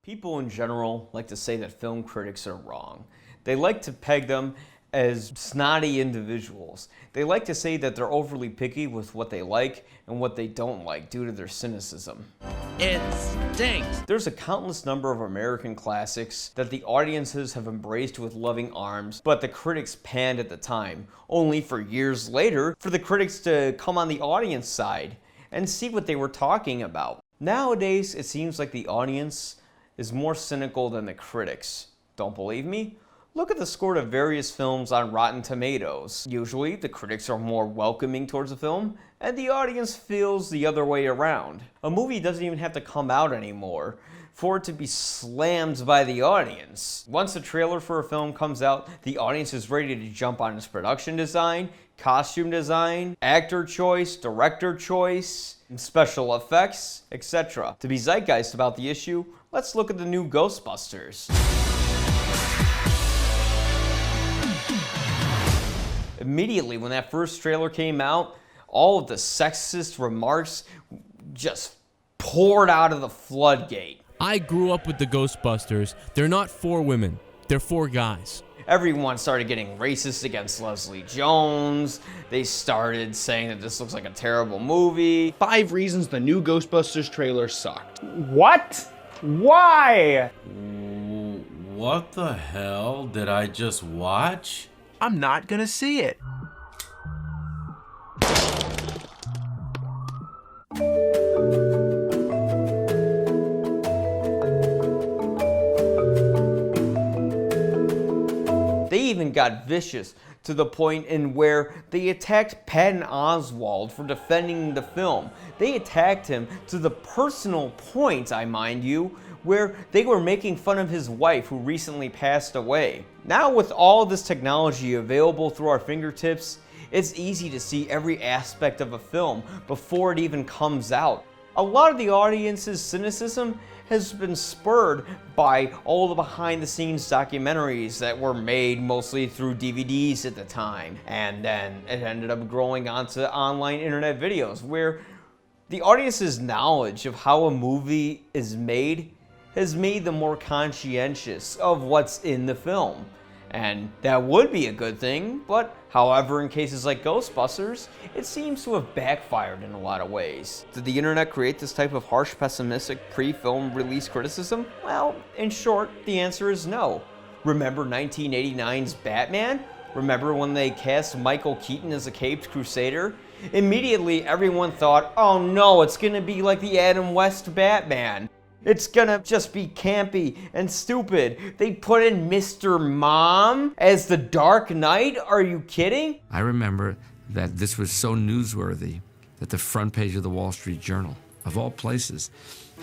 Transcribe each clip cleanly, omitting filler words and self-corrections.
People in general like to say that film critics are wrong. They like to peg them as snotty individuals. They like to say that they're overly picky with what they like and what they don't like due to their cynicism. It stinks! There's a countless number of American classics that the audiences have embraced with loving arms, but the critics panned at the time, only for years later for the critics to come on the audience side and see what they were talking about. Nowadays, it seems like the audience is more cynical than the critics. Don't believe me? Look at the score of various films on Rotten Tomatoes. Usually, the critics are more welcoming towards the film, and the audience feels the other way around. A movie doesn't even have to come out anymore for it to be slammed by the audience. Once a trailer for a film comes out, the audience is ready to jump on its production design, costume design, actor choice, director choice, special effects, etc. To be zeitgeist about the issue, let's look at the new Ghostbusters. Immediately when that first trailer came out, all of the sexist remarks just poured out of the floodgate. I grew up with the Ghostbusters. They're not for women, they're for guys. Everyone started getting racist against Leslie Jones. They started saying that this looks like a terrible movie. 5 reasons the new Ghostbusters trailer sucked. What? Why? What the hell did I just watch? I'm not gonna see it. They even got vicious to the point in where they attacked Patton Oswalt for defending the film. They attacked him to the personal point, I mind you, where they were making fun of his wife who recently passed away. Now with all this technology available through our fingertips, it's easy to see every aspect of a film before it even comes out. A lot of the audience's cynicism has been spurred by all the behind-the-scenes documentaries that were made mostly through DVDs at the time, and then it ended up growing onto online internet videos where the audience's knowledge of how a movie is made has made them more conscientious of what's in the film. And that would be a good thing, but however, in cases like Ghostbusters, it seems to have backfired in a lot of ways. Did the internet create this type of harsh, pessimistic pre-film release criticism? Well, in short, the answer is no. Remember 1989's Batman? Remember when they cast Michael Keaton as a caped crusader? Immediately, everyone thought, oh no, it's gonna be like the Adam West Batman. It's gonna just be campy and stupid. They put in Mr. Mom as the Dark Knight? Are you kidding? I remember that this was so newsworthy that the front page of the Wall Street Journal, of all places,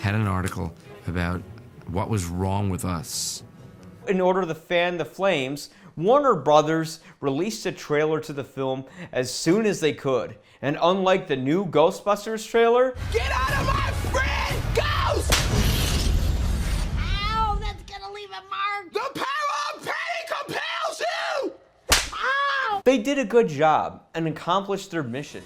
had an article about what was wrong with us. In order to fan the flames, Warner Brothers released a trailer to the film as soon as they could. And unlike the new Ghostbusters trailer, Get out of my friend, Ghost! Ow, that's gonna leave a mark. The power of panic compels you! Ow! they did a good job and accomplished their mission.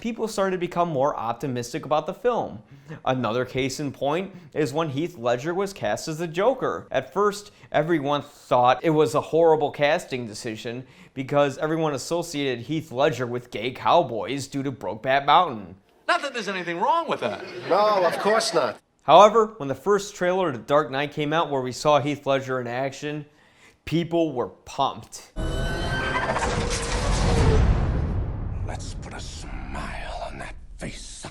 People started to become more optimistic about the film. Another case in point is when Heath Ledger was cast as the Joker. At first, everyone thought it was a horrible casting decision because everyone associated Heath Ledger with gay cowboys due to Brokeback Mountain. Not that there's anything wrong with that. No, of course not. However, when the first trailer to Dark Knight came out where we saw Heath Ledger in action, people were pumped. Let's put a smile on that face.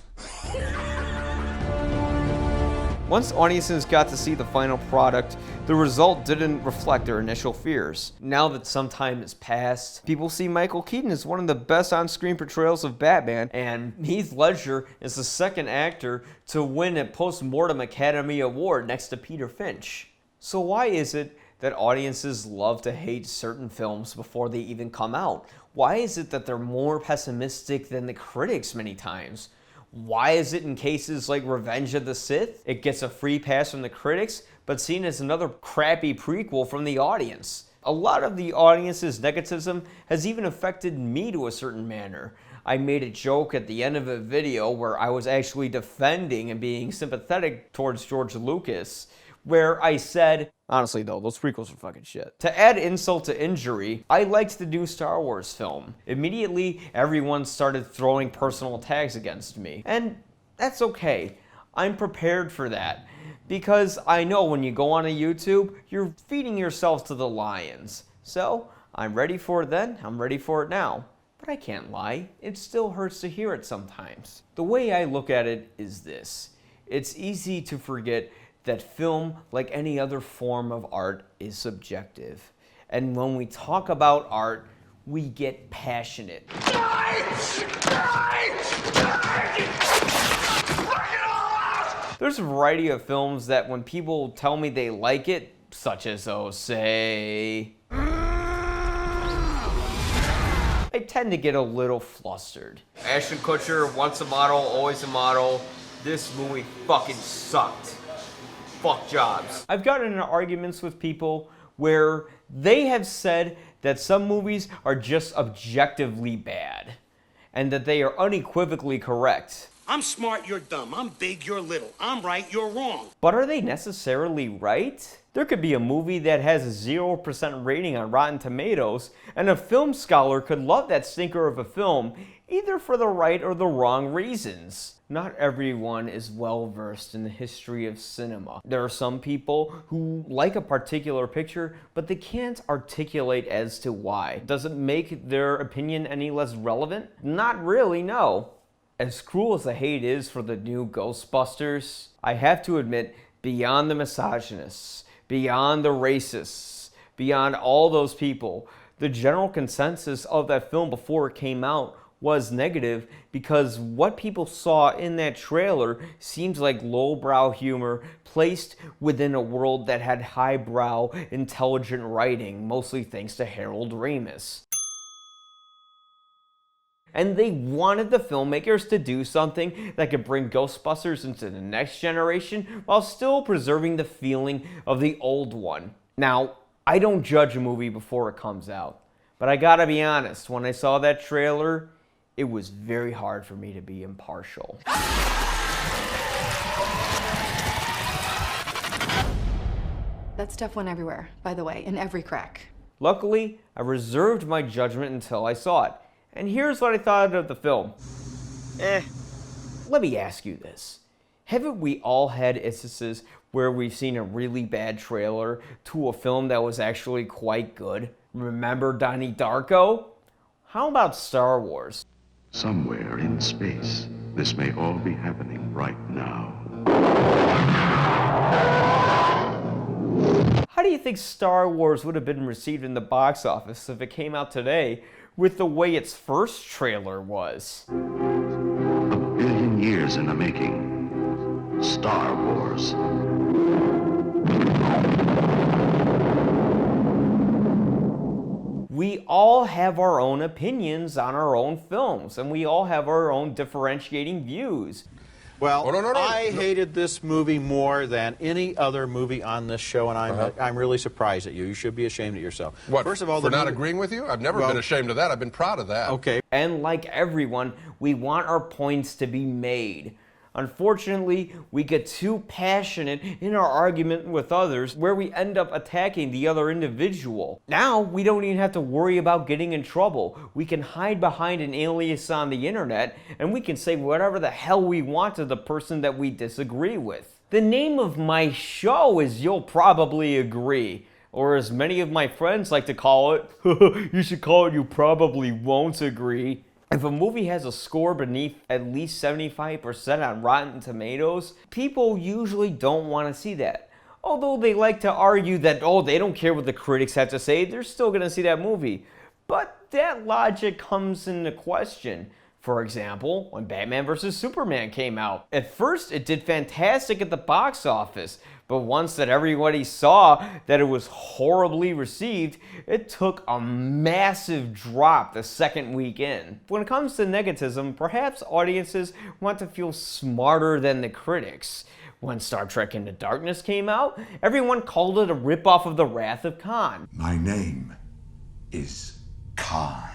Once audiences got to see the final product, the result didn't reflect their initial fears. Now that some time has passed, people see Michael Keaton as one of the best on-screen portrayals of Batman, and Heath Ledger is the second actor to win a post-mortem Academy Award next to Peter Finch. So why is it that audiences love to hate certain films before they even come out? Why is it that they're more pessimistic than the critics many times? Why is it in cases like Revenge of the Sith, it gets a free pass from the critics, but seen as another crappy prequel from the audience? A lot of the audience's negativism has even affected me to a certain manner. I made a joke at the end of a video where I was actually defending and being sympathetic towards George Lucas, where I said, honestly though, those prequels are fucking shit. To add insult to injury, I liked the new Star Wars film. Immediately, everyone started throwing personal attacks against me. And that's okay. I'm prepared for that. Because I know when you go on a YouTube, you're feeding yourself to the lions. So, I'm ready for it then, I'm ready for it now. But I can't lie, it still hurts to hear it sometimes. The way I look at it is this. It's easy to forget that film, like any other form of art, is subjective. And when we talk about art, we get passionate. There's a variety of films that when people tell me they like it, such as, say, I tend to get a little flustered. Ashton Kutcher, once a model, always a model. This movie fucking sucked. Fuck Jobs. I've gotten into arguments with people where they have said that some movies are just objectively bad and that they are unequivocally correct. I'm smart, you're dumb. I'm big, you're little. I'm right, you're wrong. But are they necessarily right? There could be a movie that has a 0% rating on Rotten Tomatoes, and a film scholar could love that stinker of a film, either for the right or the wrong reasons. Not everyone is well versed in the history of cinema. There are some people who like a particular picture, but they can't articulate as to why. Does it make their opinion any less relevant? Not really, no. As cruel as the hate is for the new Ghostbusters, I have to admit, beyond the misogynists, beyond the racists, beyond all those people, the general consensus of that film before it came out was negative because what people saw in that trailer seems like lowbrow humor placed within a world that had highbrow, intelligent writing, mostly thanks to Harold Ramis. And they wanted the filmmakers to do something that could bring Ghostbusters into the next generation while still preserving the feeling of the old one. Now, I don't judge a movie before it comes out, but I gotta be honest, when I saw that trailer, it was very hard for me to be impartial. That stuff went everywhere, by the way, in every crack. Luckily, I reserved my judgment until I saw it. And here's what I thought of the film. Let me ask you this. Haven't we all had instances where we've seen a really bad trailer to a film that was actually quite good? Remember Donnie Darko? How about Star Wars? Somewhere in space, this may all be happening right now. How do you think Star Wars would have been received in the box office if it came out today with the way its first trailer was? A billion years in the making. Star Wars. We all have our own opinions on our own films, and we all have our own differentiating views. Well, I hated this movie more than any other movie on this show, and I'm really surprised at you. You should be ashamed of yourself. What, first of all, for not agreeing with you? I've never been ashamed of that. I've been proud of that. Okay. And like everyone, we want our points to be made. Unfortunately, we get too passionate in our argument with others where we end up attacking the other individual. Now, we don't even have to worry about getting in trouble. We can hide behind an alias on the internet and we can say whatever the hell we want to the person that we disagree with. The name of my show is You'll Probably Agree. Or as many of my friends like to call it, you should call it You Probably Won't Agree. If a movie has a score beneath at least 75% on Rotten Tomatoes, people usually don't want to see that. Although they like to argue that, they don't care what the critics have to say, they're still going to see that movie. But that logic comes into question. For example, when Batman vs. Superman came out, at first it did fantastic at the box office, but once that everybody saw that it was horribly received, it took a massive drop the second week in. When it comes to negativism, perhaps audiences want to feel smarter than the critics, When Star Trek Into Darkness came out, everyone called it a ripoff of The Wrath of Khan. My name is Khan.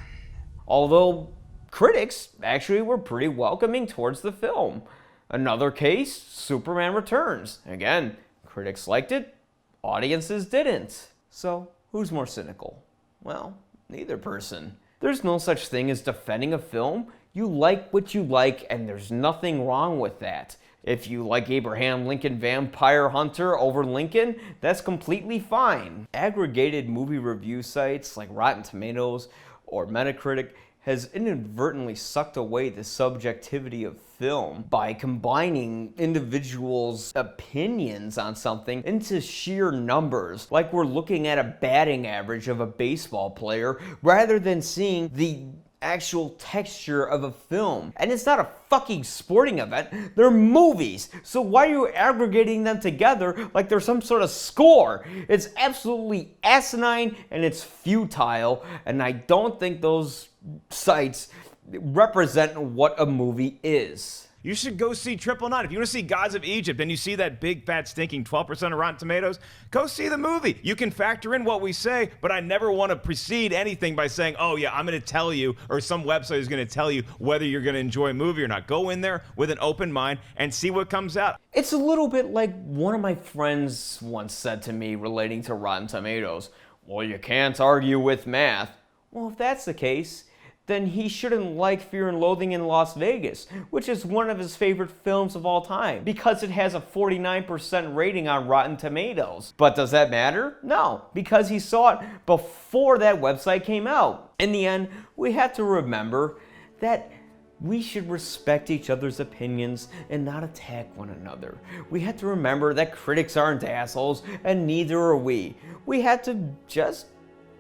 Although critics actually were pretty welcoming towards the film. Another case, Superman Returns. Again, critics liked it, audiences didn't. So, who's more cynical? Well, neither person. There's no such thing as defending a film. You like what you like, and there's nothing wrong with that. If you like Abraham Lincoln Vampire Hunter over Lincoln, that's completely fine. Aggregated movie review sites like Rotten Tomatoes or Metacritic has inadvertently sucked away the subjectivity of film by combining individuals' opinions on something into sheer numbers, like we're looking at a batting average of a baseball player rather than seeing the actual texture of a film. And it's not a fucking sporting event, they're movies. So why are you aggregating them together like they're some sort of score? It's absolutely asinine and it's futile, and I don't think those sites represent what a movie is. You should go see 999. If you want to see Gods of Egypt and you see that big, fat, stinking 12% of Rotten Tomatoes, go see the movie. You can factor in what we say, but I never want to precede anything by saying, oh yeah, I'm going to tell you, or some website is going to tell you whether you're going to enjoy a movie or not. Go in there with an open mind and see what comes out. It's a little bit like one of my friends once said to me relating to Rotten Tomatoes, well, you can't argue with math. Well, if that's the case, then he shouldn't like Fear and Loathing in Las Vegas, which is one of his favorite films of all time, because it has a 49% rating on Rotten Tomatoes. But does that matter? No, because he saw it before that website came out. In the end, we have to remember that we should respect each other's opinions and not attack one another. We have to remember that critics aren't assholes, and neither are we. We have to just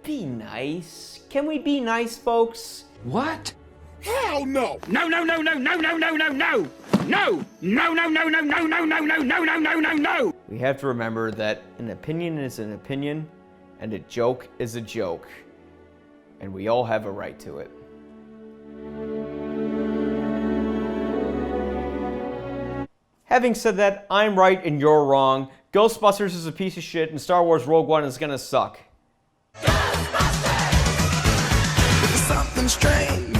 be nice. Can we be nice, folks? What? Hell no! No, no, no, no, no, no, no, no, no! No! No, no, no, no, no, no, no, no, no, no, no, no, no! We have to remember that an opinion is an opinion, and a joke is a joke. And we all have a right to it. Having said that, I'm right and you're wrong. Ghostbusters is a piece of shit, and Star Wars Rogue One is gonna suck. Something strange